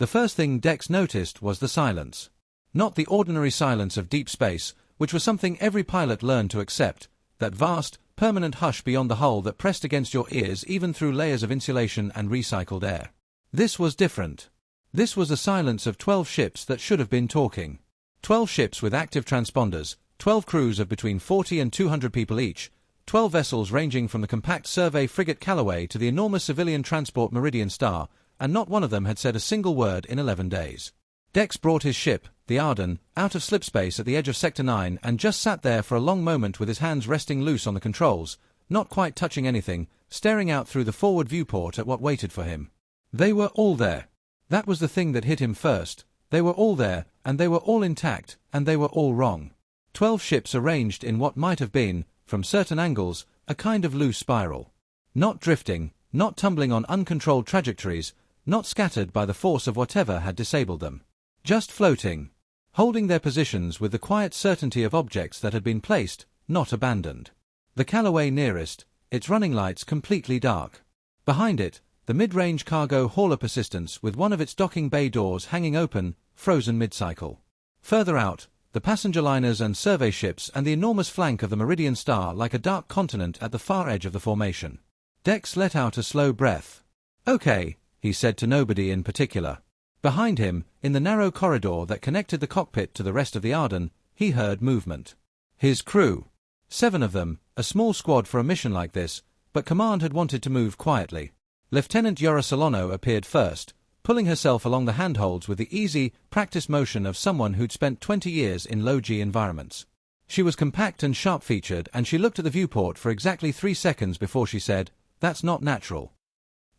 The first thing Dex noticed was the silence. Not the ordinary silence of deep space, which was something every pilot learned to accept, that vast, permanent hush beyond the hull that pressed against your ears even through layers of insulation and recycled air. This was different. This was the silence of 12 ships that should have been talking. 12 ships with active transponders, 12 crews of between 40 and 200 people each, 12 vessels ranging from the compact survey frigate Callaway to the enormous civilian transport Meridian Star, and not one of them had said a single word in 11 days. Dex brought his ship, the Arden, out of slipspace at the edge of Sector 9 and just sat there for a long moment with his hands resting loose on the controls, not quite touching anything, staring out through the forward viewport at what waited for him. They were all there. That was the thing that hit him first. They were all there, and they were all intact, and they were all wrong. 12 ships arranged in what might have been, from certain angles, a kind of loose spiral. Not drifting, not tumbling on uncontrolled trajectories, not scattered by the force of whatever had disabled them. Just floating. Holding their positions with the quiet certainty of objects that had been placed, not abandoned. The Callaway nearest, its running lights completely dark. Behind it, the mid-range cargo hauler Persistence with one of its docking bay doors hanging open, frozen mid-cycle. Further out, the passenger liners and survey ships and the enormous flank of the Meridian Star like a dark continent at the far edge of the formation. Dex let out a slow breath. "Okay," he said to nobody in particular. Behind him, in the narrow corridor that connected the cockpit to the rest of the Arden, he heard movement. His crew. 7 of them, a small squad for a mission like this, but command had wanted to move quietly. Lieutenant Yora Solano appeared first, pulling herself along the handholds with the easy, practiced motion of someone who'd spent 20 years in low-G environments. She was compact and sharp-featured, and she looked at the viewport for exactly 3 seconds before she said, "That's not natural."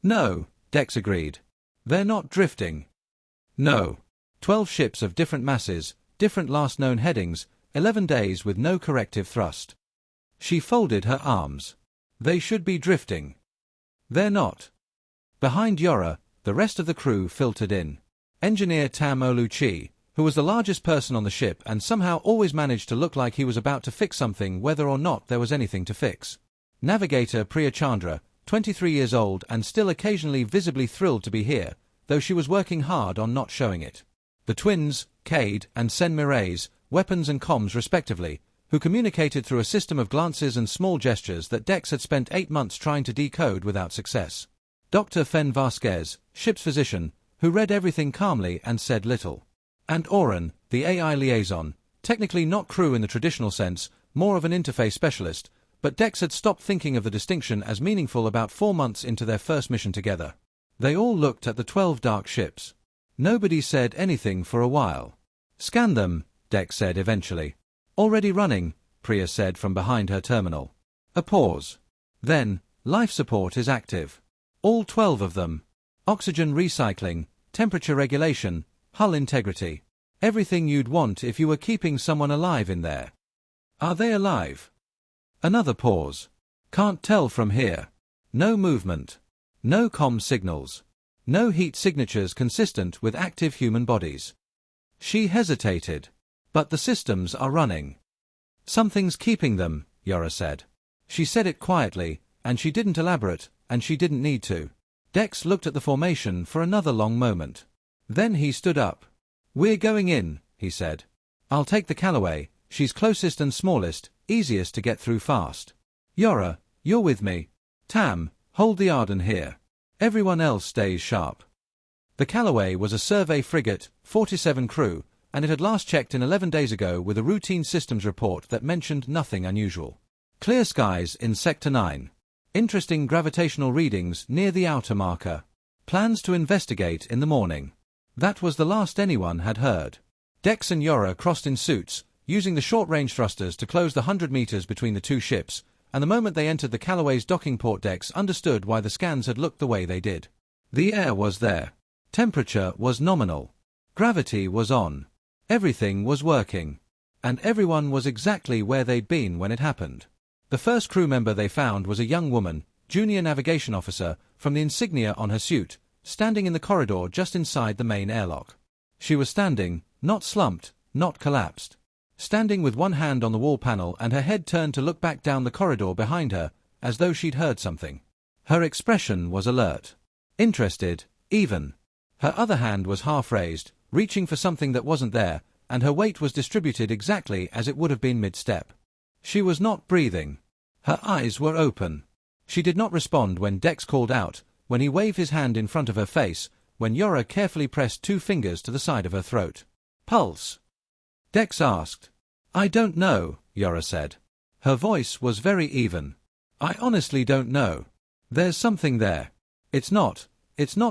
"No," Dex agreed. "They're not drifting." No. 12 ships of different masses, different last known headings, 11 days with no corrective thrust. She folded her arms. "They should be drifting." "They're not." Behind Yora, the rest of the crew filtered in. Engineer Tam Oluchi, who was the largest person on the ship and somehow always managed to look like he was about to fix something whether or not there was anything to fix. Navigator Priya Chandra, 23 years old and still occasionally visibly thrilled to be here, though she was working hard on not showing it. The twins, Cade and Sen Mirays, weapons and comms respectively, who communicated through a system of glances and small gestures that Dex had spent 8 months trying to decode without success. Dr. Fen Vasquez, ship's physician, who read everything calmly and said little. And Oren, the AI liaison, technically not crew in the traditional sense, more of an interface specialist, but Dex had stopped thinking of the distinction as meaningful about 4 months into their first mission together. They all looked at the 12 dark ships. Nobody said anything for a while. "Scan them," Dex said eventually. "Already running," Priya said from behind her terminal. A pause. Then, "Life support is active. All 12 of them. Oxygen recycling, temperature regulation, hull integrity. Everything you'd want if you were keeping someone alive in there." "Are they alive?" Another pause. "Can't tell from here. No movement. No comm signals. No heat signatures consistent with active human bodies." She hesitated. "But the systems are running." "Something's keeping them," Yora said. She said it quietly, and she didn't elaborate, and she didn't need to. Dex looked at the formation for another long moment. Then he stood up. "We're going in," he said. "I'll take the Callaway, she's closest and smallest, easiest to get through fast. Yora, you're with me. Tam, hold the Arden here. Everyone else stays sharp." The Callaway was a survey frigate, 47 crew, and it had last checked in 11 days ago with a routine systems report that mentioned nothing unusual. Clear skies in Sector 9. Interesting gravitational readings near the outer marker. Plans to investigate in the morning. That was the last anyone had heard. Dex and Yora crossed in suits, using the short-range thrusters to close the 100 meters between the two ships, and the moment they entered the Callaway's docking port decks understood why the scans had looked the way they did. The air was there. Temperature was nominal. Gravity was on. Everything was working. And everyone was exactly where they'd been when it happened. The first crew member they found was a young woman, junior navigation officer, from the insignia on her suit, standing in the corridor just inside the main airlock. She was standing, not slumped, not collapsed. Standing with one hand on the wall panel and her head turned to look back down the corridor behind her, as though she'd heard something. Her expression was alert. Interested, even. Her other hand was half raised, reaching for something that wasn't there, and her weight was distributed exactly as it would have been mid-step. She was not breathing. Her eyes were open. She did not respond when Dex called out, when he waved his hand in front of her face, when Yora carefully pressed 2 fingers to the side of her throat. Pulse? Dex asked. I don't know, Yora said. Her voice was very even. I honestly don't know. There's something there. It's not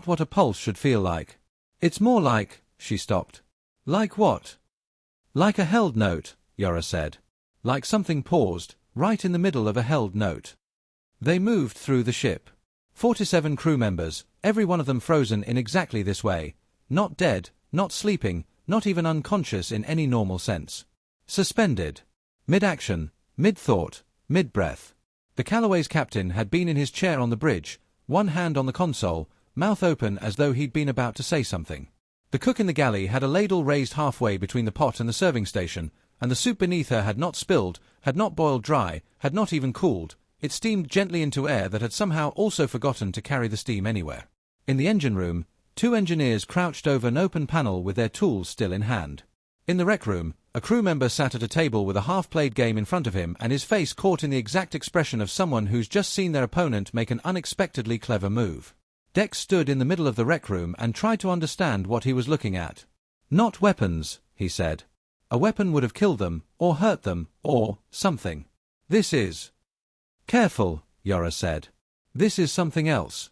what a pulse should feel like. It's more like, she stopped. Like what? Like a held note, Yora said. Like something paused, right in the middle of a held note. They moved through the ship. 47 crew members, every one of them frozen in exactly this way. Not dead, not sleeping, not even unconscious in any normal sense. Suspended. Mid-action, mid-thought, mid-breath. The Callaway's captain had been in his chair on the bridge, one hand on the console, mouth open as though he'd been about to say something. The cook in the galley had a ladle raised halfway between the pot and the serving station, and the soup beneath her had not spilled, had not boiled dry, had not even cooled. It steamed gently into air that had somehow also forgotten to carry the steam anywhere. In the engine room, 2 engineers crouched over an open panel with their tools still in hand. In the rec room, a crew member sat at a table with a half-played game in front of him and his face caught in the exact expression of someone who's just seen their opponent make an unexpectedly clever move. Dex stood in the middle of the rec room and tried to understand what he was looking at. Not weapons, he said. A weapon would have killed them, or hurt them, or something. This is... Careful, Yora said. This is something else.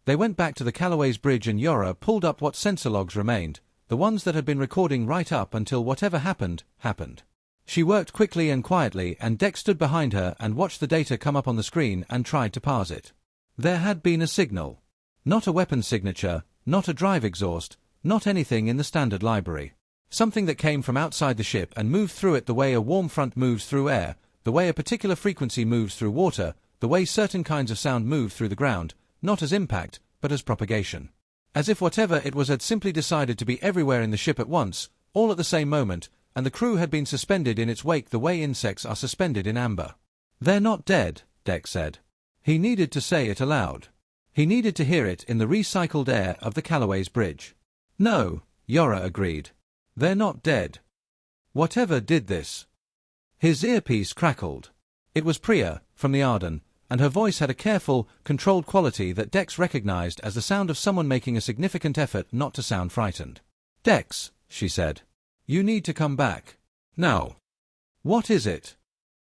They went back to the Callaway's bridge and Yora pulled up what sensor logs remained, the ones that had been recording right up until whatever happened, happened. She worked quickly and quietly and Dex stood behind her and watched the data come up on the screen and tried to parse it. There had been a signal. Not a weapon signature, not a drive exhaust, not anything in the standard library. Something that came from outside the ship and moved through it the way a warm front moves through air, the way a particular frequency moves through water, the way certain kinds of sound move through the ground, not as impact, but as propagation. As if whatever it was had simply decided to be everywhere in the ship at once, all at the same moment, and the crew had been suspended in its wake the way insects are suspended in amber. They're not dead, Dex said. He needed to say it aloud. He needed to hear it in the recycled air of the Callaway's bridge. No, Yora agreed. They're not dead. Whatever did this? His earpiece crackled. It was Priya, from the Arden, and her voice had a careful, controlled quality that Dex recognized as the sound of someone making a significant effort not to sound frightened. Dex, she said. You need to come back. Now. What is it?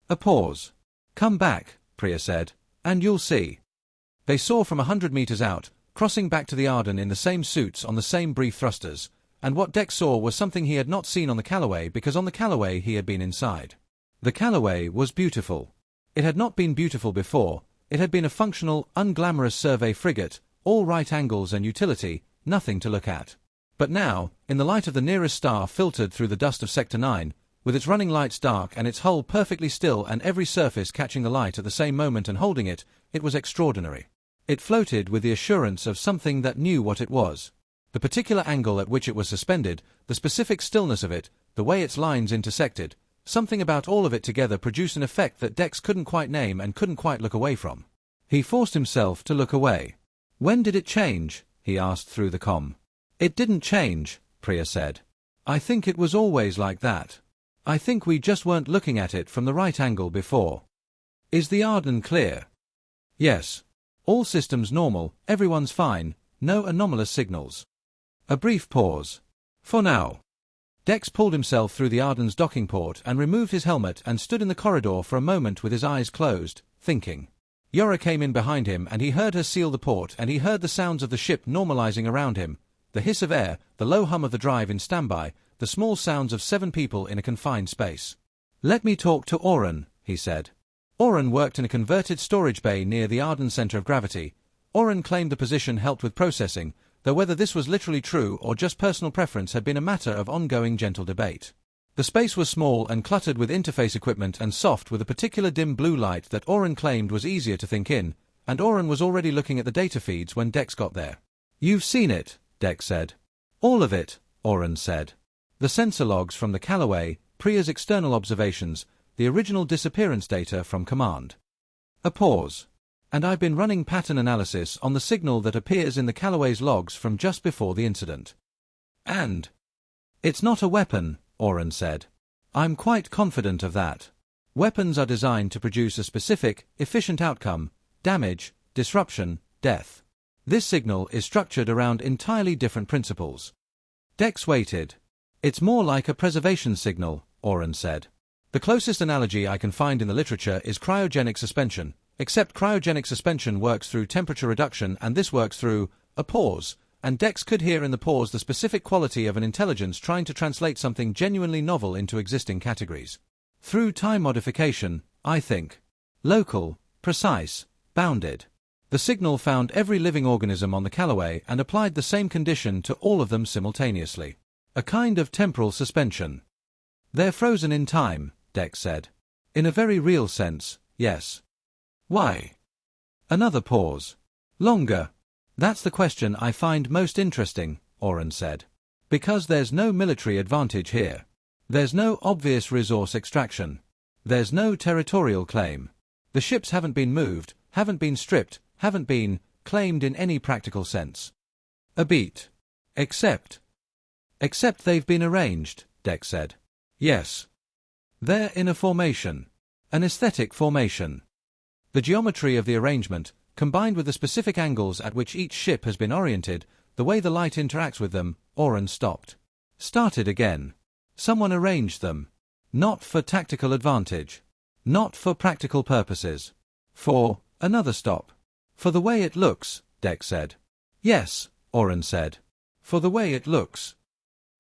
A pause. Come back, Priya said, and you'll see. They saw from 100 meters out, crossing back to the Arden in the same suits on the same brief thrusters, and what Dex saw was something he had not seen on the Callaway because on the Callaway he had been inside. The Callaway was beautiful. It had not been beautiful before. It had been a functional, unglamorous survey frigate, all right angles and utility, nothing to look at. But now, in the light of the nearest star filtered through the dust of Sector 9, with its running lights dark and its hull perfectly still and every surface catching the light at the same moment and holding it, it was extraordinary. It floated with the assurance of something that knew what it was. The particular angle at which it was suspended, the specific stillness of it, the way its lines intersected, something about all of it together produced an effect that Dex couldn't quite name and couldn't quite look away from. He forced himself to look away. When did it change? He asked through the comm. It didn't change, Priya said. I think it was always like that. I think we just weren't looking at it from the right angle before. Is the Arden clear? Yes. All systems normal, everyone's fine, no anomalous signals. A brief pause. For now. Dex pulled himself through the Arden's docking port and removed his helmet and stood in the corridor for a moment with his eyes closed, thinking. Yora came in behind him and he heard her seal the port and he heard the sounds of the ship normalizing around him, the hiss of air, the low hum of the drive in standby, the small sounds of 7 people in a confined space. Let me talk to Oren, he said. Oren worked in a converted storage bay near the Arden center of gravity. Oren claimed the position helped with processing, though whether this was literally true or just personal preference had been a matter of ongoing gentle debate. The space was small and cluttered with interface equipment and soft with a particular dim blue light that Oren claimed was easier to think in, and Oren was already looking at the data feeds when Dex got there. You've seen it, Dex said. All of it, Oren said. The sensor logs from the Callaway, Priya's external observations, the original disappearance data from command. A pause. And I've been running pattern analysis on the signal that appears in the Callaway's logs from just before the incident. And it's not a weapon, Oren said. I'm quite confident of that. Weapons are designed to produce a specific, efficient outcome: damage, disruption, death. This signal is structured around entirely different principles. Dex waited. It's more like a preservation signal, Oren said. The closest analogy I can find in the literature is cryogenic suspension, except cryogenic suspension works through temperature reduction and this works through a pause, and Dex could hear in the pause the specific quality of an intelligence trying to translate something genuinely novel into existing categories. Through time modification, I think. Local, precise, bounded. The signal found every living organism on the Callaway and applied the same condition to all of them simultaneously. A kind of temporal suspension. They're frozen in time, Dex said. In a very real sense, yes. Why? Another pause. Longer. That's the question I find most interesting, Oren said. Because there's no military advantage here. There's no obvious resource extraction. There's no territorial claim. The ships haven't been moved, haven't been stripped, haven't been claimed in any practical sense. A beat. Except they've been arranged, Dex said. Yes. They're in a formation. An aesthetic formation. The geometry of the arrangement, combined with the specific angles at which each ship has been oriented, the way the light interacts with them, Oren stopped. Started again. Someone arranged them. Not for tactical advantage. Not for practical purposes. For another stop. For the way it looks, Dex said. Yes, Oren said. For the way it looks.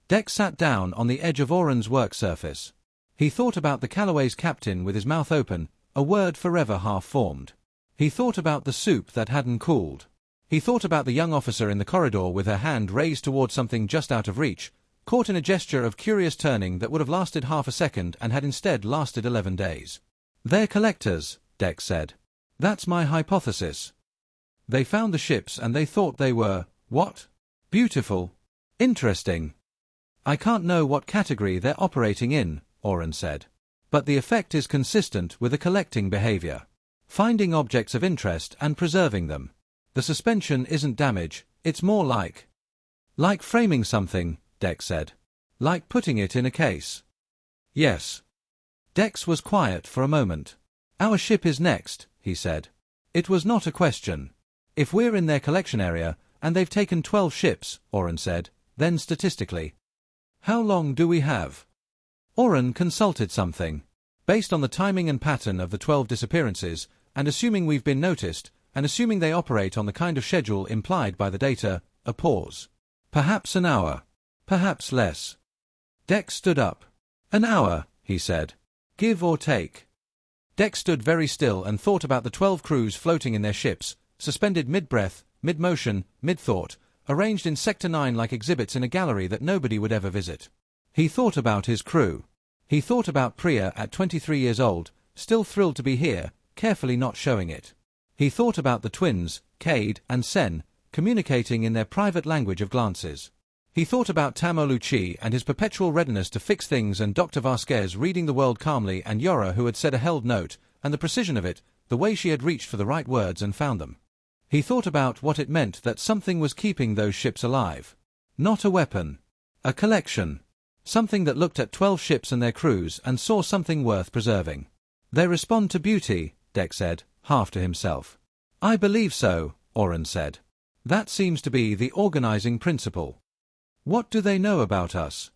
Dex sat down on the edge of Oren's work surface. He thought about the Callaway's captain with his mouth open, a word forever half-formed. He thought about the soup that hadn't cooled. He thought about the young officer in the corridor with her hand raised toward something just out of reach, caught in a gesture of curious turning that would have lasted half a second and had instead lasted 11 days. They're collectors, Dex said. That's my hypothesis. They found the ships and they thought they were, what? Beautiful. Interesting. I can't know what category they're operating in, Oren said. But the effect is consistent with a collecting behavior. Finding objects of interest and preserving them. The suspension isn't damage, it's more like framing something, Dex said. Like putting it in a case. Yes. Dex was quiet for a moment. Our ship is next, he said. It was not a question. If we're in their collection area, and they've taken 12 ships, Oren said, then statistically. How long do we have? Oren consulted something. Based on the timing and pattern of the 12 disappearances, and assuming we've been noticed, and assuming they operate on the kind of schedule implied by the data, a pause. Perhaps an hour. Perhaps less. Dex stood up. An hour, he said. Give or take. Dex stood very still and thought about the 12 crews floating in their ships, suspended mid-breath, mid-motion, mid-thought, arranged in Sector 9 like exhibits in a gallery that nobody would ever visit. He thought about his crew. He thought about Priya at 23 years old, still thrilled to be here, carefully not showing it. He thought about the twins, Cade and Sen, communicating in their private language of glances. He thought about Tamoluchi and his perpetual readiness to fix things, and Dr. Vasquez reading the world calmly, and Yora who had said a held note, and the precision of it, the way she had reached for the right words and found them. He thought about what it meant that something was keeping those ships alive. Not a weapon. A collection. Something that looked at 12 ships and their crews and saw something worth preserving. They respond to beauty, Dex said, half to himself. I believe so, Oren said. That seems to be the organizing principle. What do they know about us?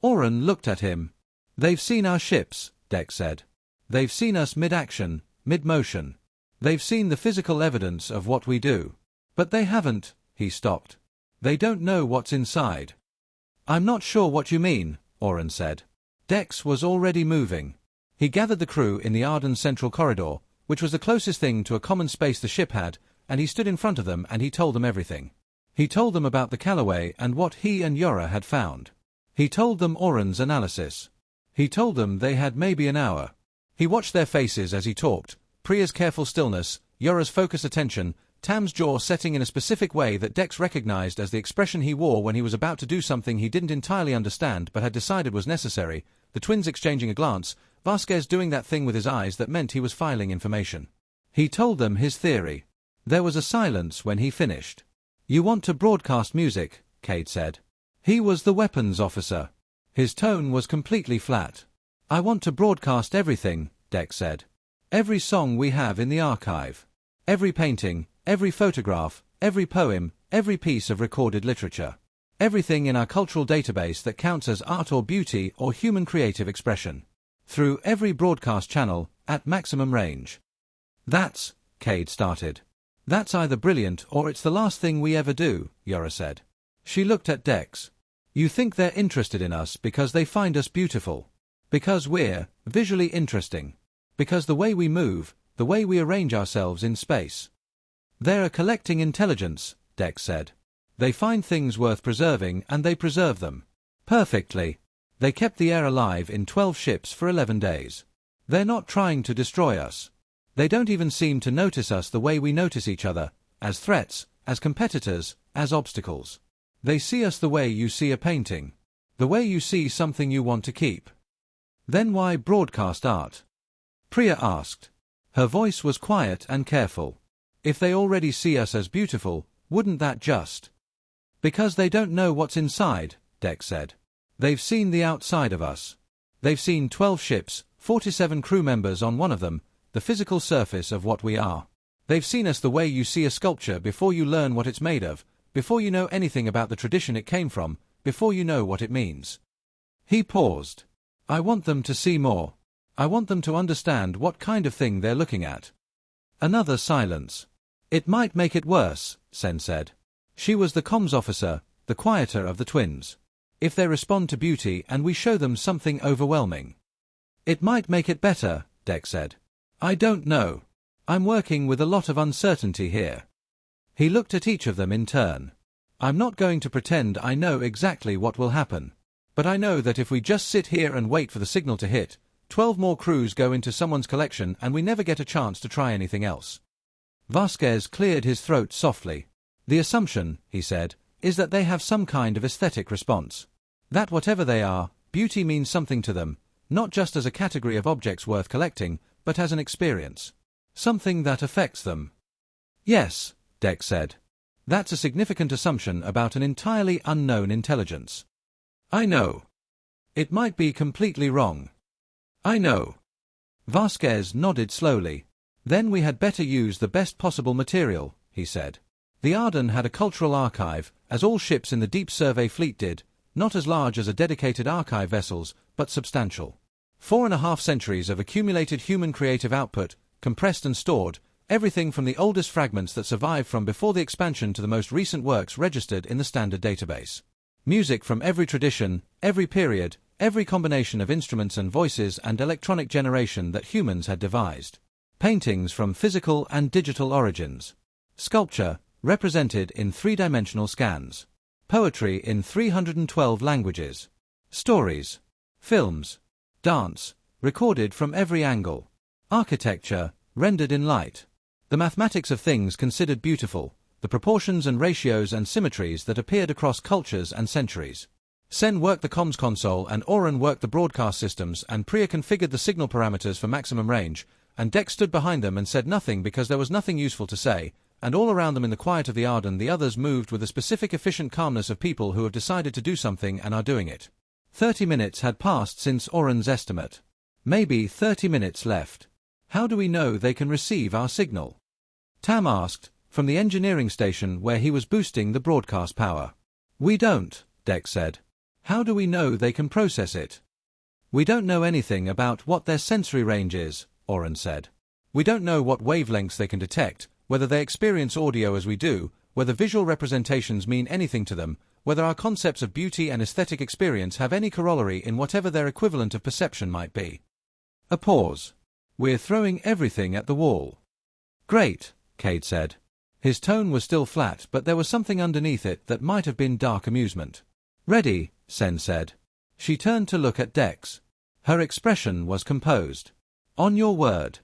Oren looked at him. They've seen our ships, Dex said. They've seen us mid-action, mid-motion. They've seen the physical evidence of what we do. But they haven't, he stopped. They don't know what's inside. I'm not sure what you mean, Oren said. Dex was already moving. He gathered the crew in the Arden Central Corridor, which was the closest thing to a common space the ship had, and he stood in front of them and he told them everything. He told them about the Callaway and what he and Yora had found. He told them Oren's analysis. He told them they had maybe an hour. He watched their faces as he talked, Priya's careful stillness, Yora's focused attention, Tam's jaw setting in a specific way that Dex recognized as the expression he wore when he was about to do something he didn't entirely understand but had decided was necessary, the twins exchanging a glance, Vasquez doing that thing with his eyes that meant he was filing information. He told them his theory. There was a silence when he finished. "You want to broadcast music," Cade said. He was the weapons officer. His tone was completely flat. "I want to broadcast everything," Dex said. "Every song we have in the archive. Every painting, every photograph, every poem, every piece of recorded literature. Everything in our cultural database that counts as art or beauty or human creative expression. Through every broadcast channel, at maximum range." "That's," Cade started. "That's either brilliant or it's the last thing we ever do," Yora said. She looked at Dex. "You think they're interested in us because they find us beautiful? Because we're visually interesting? Because the way we move, the way we arrange ourselves in space?" "They're collecting intelligence," Dex said. "They find things worth preserving and they preserve them. Perfectly. They kept the air alive in 12 ships for 11 days. They're not trying to destroy us. They don't even seem to notice us the way we notice each other, as threats, as competitors, as obstacles. They see us the way you see a painting. The way you see something you want to keep." "Then why broadcast art?" Priya asked. Her voice was quiet and careful. "If they already see us as beautiful, wouldn't that just—" "Because they don't know what's inside," Dex said. "They've seen the outside of us. They've seen 12 ships, 47 crew members on one of them, the physical surface of what we are. They've seen us the way you see a sculpture before you learn what it's made of, before you know anything about the tradition it came from, before you know what it means." He paused. "I want them to see more. I want them to understand what kind of thing they're looking at." Another silence. "It might make it worse," Sen said. She was the comms officer, the quieter of the twins. "If they respond to beauty and we show them something overwhelming." "It might make it better," Dex said. "I don't know. I'm working with a lot of uncertainty here." He looked at each of them in turn. "I'm not going to pretend I know exactly what will happen. But I know that if we just sit here and wait for the signal to hit, 12 more crews go into someone's collection and we never get a chance to try anything else." Vasquez cleared his throat softly. "The assumption," he said, "is that they have some kind of aesthetic response. That whatever they are, beauty means something to them, not just as a category of objects worth collecting, but as an experience. Something that affects them." "Yes," Dex said. "That's a significant assumption about an entirely unknown intelligence." "I know. It might be completely wrong." "I know." Vasquez nodded slowly. "Then we had better use the best possible material," he said. The Arden had a cultural archive, as all ships in the Deep Survey Fleet did, not as large as a dedicated archive vessels, but substantial. 4.5 centuries of accumulated human creative output, compressed and stored, everything from the oldest fragments that survived from before the expansion to the most recent works registered in the standard database. Music from every tradition, every period, every combination of instruments and voices and electronic generation that humans had devised. Paintings from physical and digital origins. Sculpture, represented in 3-dimensional scans. Poetry in 312 languages. Stories. Films. Dance, recorded from every angle. Architecture, rendered in light. The mathematics of things considered beautiful, the proportions and ratios and symmetries that appeared across cultures and centuries. Sen worked the comms console and Oren worked the broadcast systems and Priya configured the signal parameters for maximum range, and Dex stood behind them and said nothing because there was nothing useful to say, and all around them in the quiet of the Arden the others moved with the specific efficient calmness of people who have decided to do something and are doing it. 30 minutes had passed since Oren's estimate. Maybe 30 minutes left. How do we know they can receive our signal? Tam asked, from the engineering station where he was boosting the broadcast power. We don't, Dex said. How do we know they can process it? We don't know anything about what their sensory range is, Oren said. We don't know what wavelengths they can detect, whether they experience audio as we do, whether visual representations mean anything to them, whether our concepts of beauty and aesthetic experience have any corollary in whatever their equivalent of perception might be. A pause. We're throwing everything at the wall. Great, Cade said. His tone was still flat, but there was something underneath it that might have been dark amusement. Ready, Sen said. She turned to look at Dex. Her expression was composed. On your word.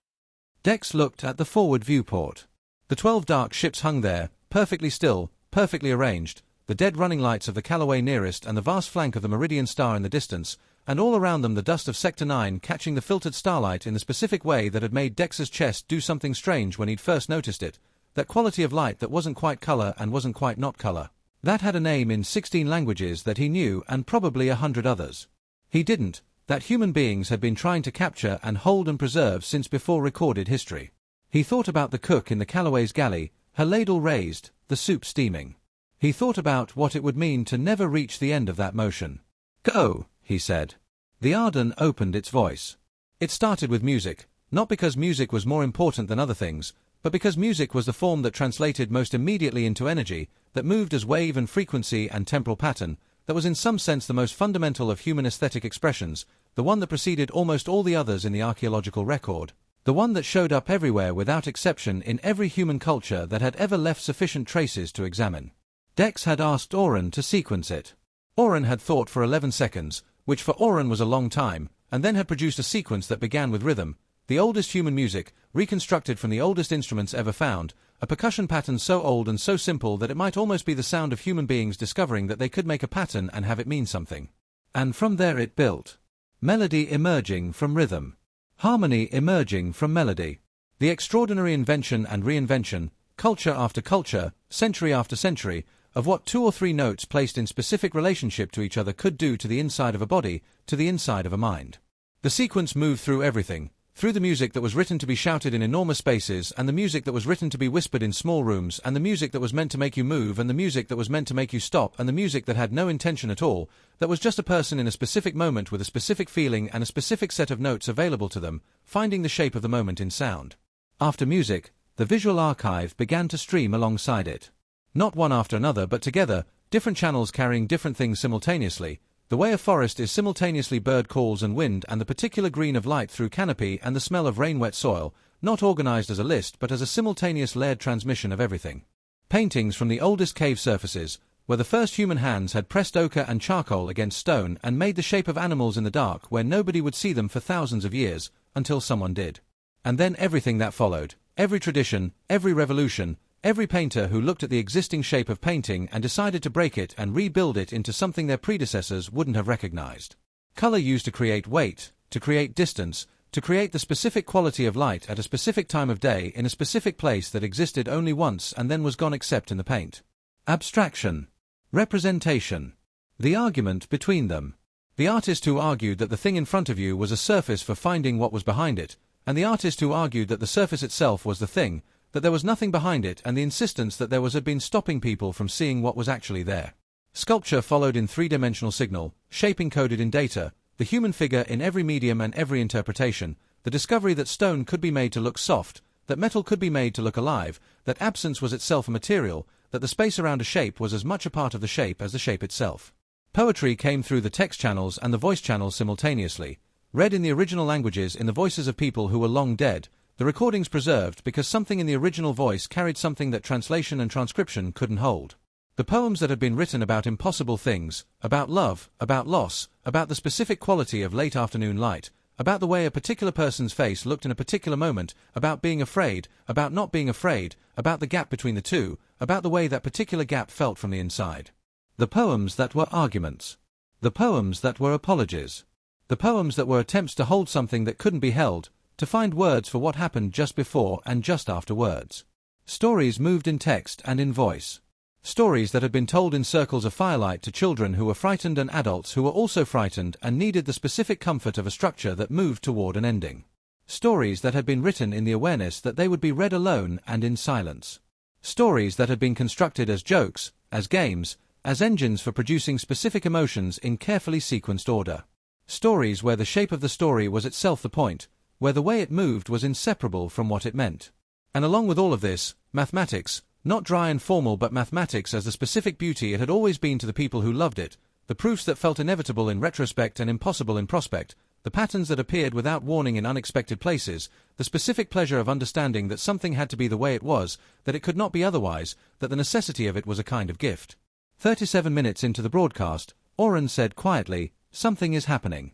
Dex looked at the forward viewport. The 12 dark ships hung there, perfectly still, perfectly arranged, the dead running lights of the Callaway nearest and the vast flank of the Meridian star in the distance, and all around them the dust of Sector 9 catching the filtered starlight in the specific way that had made Dex's chest do something strange when he'd first noticed it, that quality of light that wasn't quite color and wasn't quite not color. That had a name in 16 languages that he knew and probably 100 others. He didn't, that human beings had been trying to capture and hold and preserve since before recorded history. He thought about the cook in the Callaway's galley, her ladle raised, the soup steaming. He thought about what it would mean to never reach the end of that motion. "Go," he said. The Arden opened its voice. It started with music, not because music was more important than other things, but because music was the form that translated most immediately into energy, that moved as wave and frequency and temporal pattern, that was in some sense the most fundamental of human aesthetic expressions, the one that preceded almost all the others in the archaeological record, the one that showed up everywhere without exception in every human culture that had ever left sufficient traces to examine. Dex had asked Oren to sequence it. Oren had thought for 11 seconds, which for Oren was a long time, and then had produced a sequence that began with rhythm, the oldest human music, reconstructed from the oldest instruments ever found, a percussion pattern so old and so simple that it might almost be the sound of human beings discovering that they could make a pattern and have it mean something. And from there it built. Melody emerging from rhythm. Harmony emerging from melody. The extraordinary invention and reinvention, culture after culture, century after century, of what 2 or 3 notes placed in specific relationship to each other could do to the inside of a body, to the inside of a mind. The sequence moved through everything, through the music that was written to be shouted in enormous spaces, and the music that was written to be whispered in small rooms, and the music that was meant to make you move, and the music that was meant to make you stop, and the music that had no intention at all, that was just a person in a specific moment with a specific feeling and a specific set of notes available to them, finding the shape of the moment in sound. After music, the visual archive began to stream alongside it. Not one after another but together, different channels carrying different things simultaneously, the way a forest is simultaneously bird calls and wind and the particular green of light through canopy and the smell of rain-wet soil, not organized as a list but as a simultaneous layered transmission of everything. Paintings from the oldest cave surfaces, where the first human hands had pressed ochre and charcoal against stone and made the shape of animals in the dark where nobody would see them for thousands of years, until someone did. And then everything that followed, every tradition, every revolution, every painter who looked at the existing shape of painting and decided to break it and rebuild it into something their predecessors wouldn't have recognized. Color used to create weight, to create distance, to create the specific quality of light at a specific time of day in a specific place that existed only once and then was gone except in the paint. Abstraction. Representation. The argument between them. The artist who argued that the thing in front of you was a surface for finding what was behind it, and the artist who argued that the surface itself was the thing, that there was nothing behind it, and the insistence that there was had been stopping people from seeing what was actually there. Sculpture followed in 3-dimensional signal, shape encoded in data, the human figure in every medium and every interpretation, the discovery that stone could be made to look soft, that metal could be made to look alive, that absence was itself a material, that the space around a shape was as much a part of the shape as the shape itself. Poetry came through the text channels and the voice channels simultaneously, read in the original languages in the voices of people who were long dead, the recordings preserved because something in the original voice carried something that translation and transcription couldn't hold. The poems that had been written about impossible things, about love, about loss, about the specific quality of late afternoon light, about the way a particular person's face looked in a particular moment, about being afraid, about not being afraid, about the gap between the two, about the way that particular gap felt from the inside. The poems that were arguments. The poems that were apologies. The poems that were attempts to hold something that couldn't be held, to find words for what happened just before and just after words. Stories moved in text and in voice. Stories that had been told in circles of firelight to children who were frightened and adults who were also frightened and needed the specific comfort of a structure that moved toward an ending. Stories that had been written in the awareness that they would be read alone and in silence. Stories that had been constructed as jokes, as games, as engines for producing specific emotions in carefully sequenced order. Stories where the shape of the story was itself the point, where the way it moved was inseparable from what it meant. And along with all of this, mathematics, not dry and formal but mathematics as the specific beauty it had always been to the people who loved it, the proofs that felt inevitable in retrospect and impossible in prospect, the patterns that appeared without warning in unexpected places, the specific pleasure of understanding that something had to be the way it was, that it could not be otherwise, that the necessity of it was a kind of gift. 37 minutes into the broadcast, Oren said quietly, "Something is happening."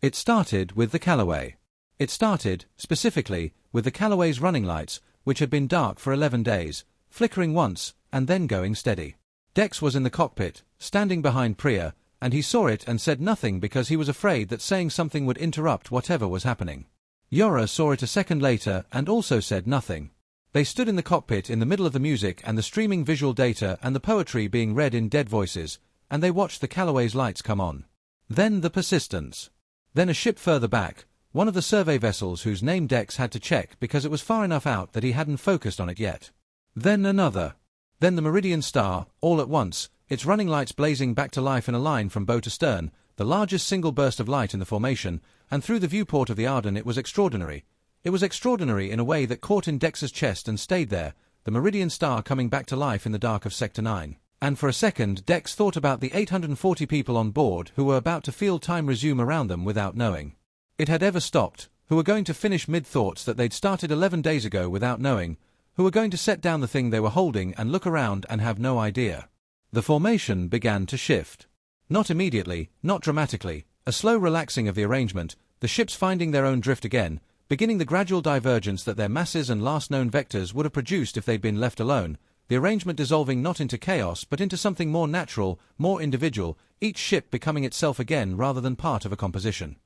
It started with the Callaway. It started, specifically, with the Callaway's running lights, which had been dark for 11 days, flickering once, and then going steady. Dex was in the cockpit, standing behind Priya, and he saw it and said nothing because he was afraid that saying something would interrupt whatever was happening. Yora saw it a second later and also said nothing. They stood in the cockpit in the middle of the music and the streaming visual data and the poetry being read in dead voices, and they watched the Callaway's lights come on. Then the Persistence. Then a ship further back, one of the survey vessels whose name Dex had to check because it was far enough out that he hadn't focused on it yet. Then another. Then the Meridian Star, all at once, its running lights blazing back to life in a line from bow to stern, the largest single burst of light in the formation, and through the viewport of the Arden it was extraordinary. It was extraordinary in a way that caught in Dex's chest and stayed there, the Meridian Star coming back to life in the dark of Sector 9. And for a second Dex thought about the 840 people on board who were about to feel time resume around them without knowing it had ever stopped, who were going to finish mid-thoughts that they'd started 11 days ago without knowing, who were going to set down the thing they were holding and look around and have no idea. The formation began to shift. Not immediately, not dramatically, a slow relaxing of the arrangement, the ships finding their own drift again, beginning the gradual divergence that their masses and last known vectors would have produced if they'd been left alone, the arrangement dissolving not into chaos but into something more natural, more individual, each ship becoming itself again rather than part of a composition.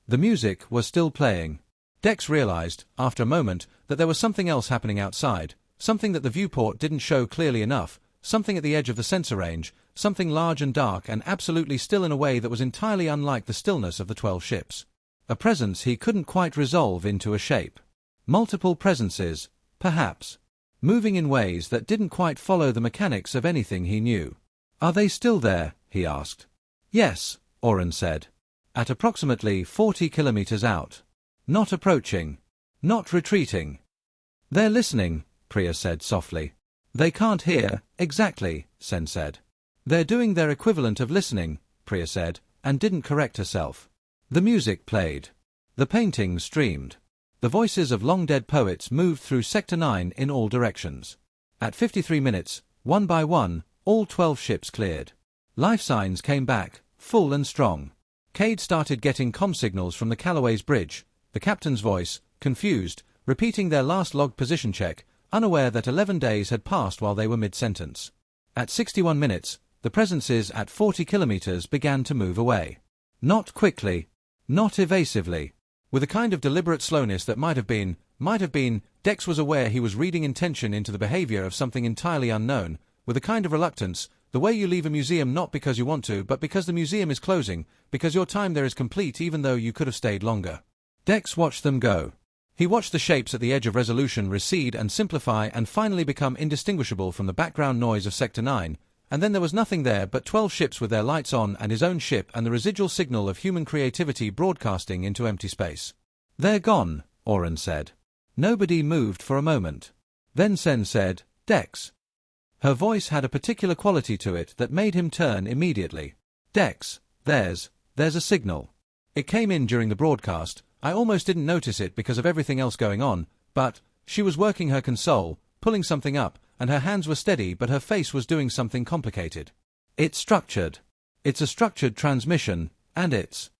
The music was still playing. Dex realized, after a moment, that there was something else happening outside, something that the viewport didn't show clearly enough, something at the edge of the sensor range, something large and dark and absolutely still in a way that was entirely unlike the stillness of the 12 ships. A presence he couldn't quite resolve into a shape. Multiple presences, perhaps, moving in ways that didn't quite follow the mechanics of anything he knew. Are they still there? He asked. Yes, Oren said. At approximately 40 kilometers out. Not approaching. Not retreating. They're listening, Priya said softly. They can't hear, exactly, Sen said. They're doing their equivalent of listening, Priya said, and didn't correct herself. The music played. The paintings streamed. The voices of long-dead poets moved through Sector 9 in all directions. At 53 minutes, one by one, all 12 ships cleared. Life signs came back, full and strong. Cade started getting comm signals from the Callaway's bridge, the captain's voice, confused, repeating their last log position check, unaware that 11 days had passed while they were mid-sentence. At 61 minutes, the presences at 40 kilometers began to move away. Not quickly. Not evasively. With a kind of deliberate slowness that might have been, Dex was aware he was reading intention into the behavior of something entirely unknown, with a kind of reluctance, the way you leave a museum not because you want to but because the museum is closing, because your time there is complete even though you could have stayed longer. Dex watched them go. He watched the shapes at the edge of resolution recede and simplify and finally become indistinguishable from the background noise of Sector 9, and then there was nothing there but 12 ships with their lights on and his own ship and the residual signal of human creativity broadcasting into empty space. They're gone, Oren said. Nobody moved for a moment. Then Sen said, Dex. Her voice had a particular quality to it that made him turn immediately. Dex, there's a signal. It came in during the broadcast. I almost didn't notice it because of everything else going on, but she was working her console, pulling something up, and her hands were steady but her face was doing something complicated. It's structured. It's a structured transmission, and it's...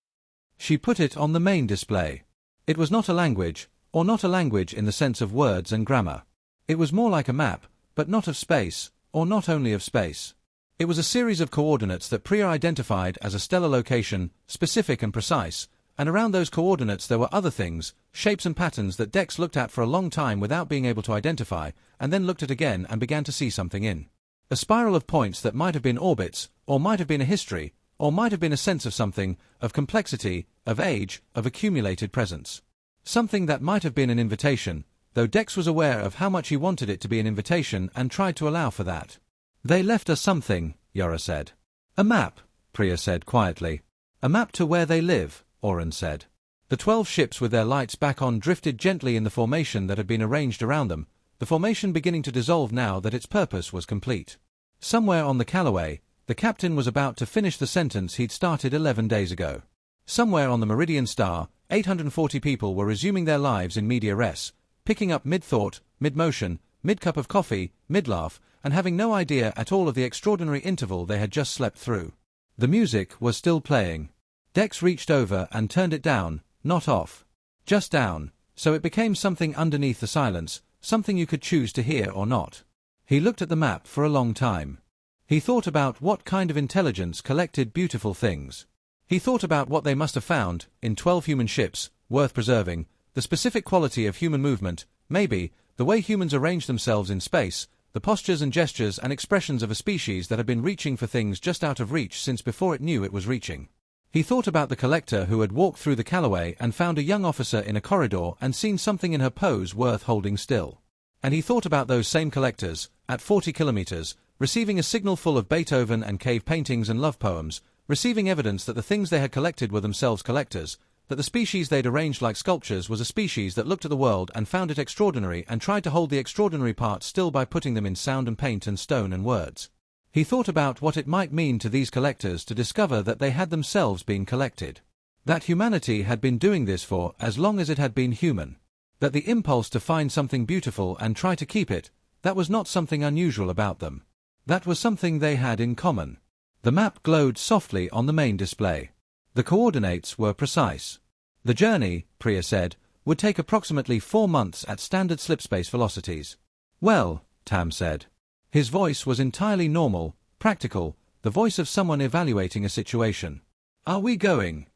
She put it on the main display. It was not a language, or not a language in the sense of words and grammar. It was more like a map, but not of space, or not only of space. It was a series of coordinates that Priya identified as a stellar location, specific and precise, and around those coordinates there were other things, shapes and patterns that Dex looked at for a long time without being able to identify, and then looked at again and began to see something in. A spiral of points that might have been orbits, or might have been a history, or might have been a sense of something, of complexity, of age, of accumulated presence. Something that might have been an invitation, though Dex was aware of how much he wanted it to be an invitation and tried to allow for that. They left us something, Yora said. A map, Priya said quietly. A map to where they live, Oren said. The 12 ships with their lights back on drifted gently in the formation that had been arranged around them, the formation beginning to dissolve now that its purpose was complete. Somewhere on the Callaway, the captain was about to finish the sentence he'd started 11 days ago. Somewhere on the Meridian Star, 840 people were resuming their lives in media res, picking up mid-thought, mid-motion, mid-cup of coffee, mid-laugh, and having no idea at all of the extraordinary interval they had just slept through. The music was still playing. Dex reached over and turned it down, not off. Just down, so it became something underneath the silence, something you could choose to hear or not. He looked at the map for a long time. He thought about what kind of intelligence collected beautiful things. He thought about what they must have found, in 12 human ships, worth preserving, the specific quality of human movement, maybe, the way humans arrange themselves in space, the postures and gestures and expressions of a species that had been reaching for things just out of reach since before it knew it was reaching. He thought about the collector who had walked through the Callaway and found a young officer in a corridor and seen something in her pose worth holding still. And he thought about those same collectors, at 40 kilometers, receiving a signal full of Beethoven and cave paintings and love poems, receiving evidence that the things they had collected were themselves collectors, that the species they'd arranged like sculptures was a species that looked at the world and found it extraordinary and tried to hold the extraordinary parts still by putting them in sound and paint and stone and words. He thought about what it might mean to these collectors to discover that they had themselves been collected. That humanity had been doing this for as long as it had been human. That the impulse to find something beautiful and try to keep it, that was not something unusual about them. That was something they had in common. The map glowed softly on the main display. The coordinates were precise. The journey, Priya said, would take approximately 4 months at standard slipspace velocities. Well, Tam said. His voice was entirely normal, practical, the voice of someone evaluating a situation. Are we going?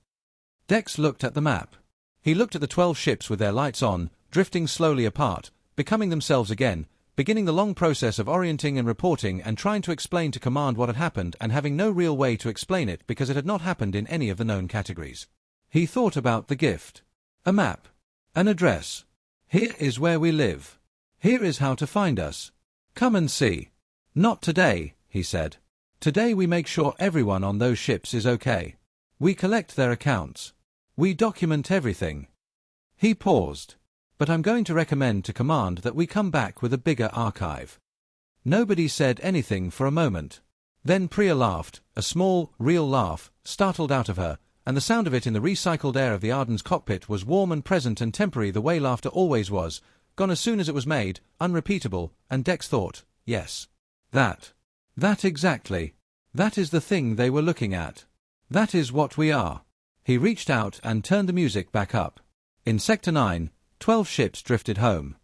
Dex looked at the map. He looked at the 12 ships with their lights on, drifting slowly apart, becoming themselves again, beginning the long process of orienting and reporting and trying to explain to command what had happened and having no real way to explain it because it had not happened in any of the known categories. He thought about the gift. A map. An address. Here is where we live. Here is how to find us. Come and see. Not today, he said. Today we make sure everyone on those ships is okay. We collect their accounts. We document everything. He paused. But I'm going to recommend to command that we come back with a bigger archive. Nobody said anything for a moment. Then Priya laughed, a small, real laugh, startled out of her, and the sound of it in the recycled air of the Arden's cockpit was warm and present and temporary the way laughter always was, gone as soon as it was made, unrepeatable, and Dex thought, yes. That exactly. That is the thing they were looking at. That is what we are. He reached out and turned the music back up. In Sector 9, 12 ships drifted home.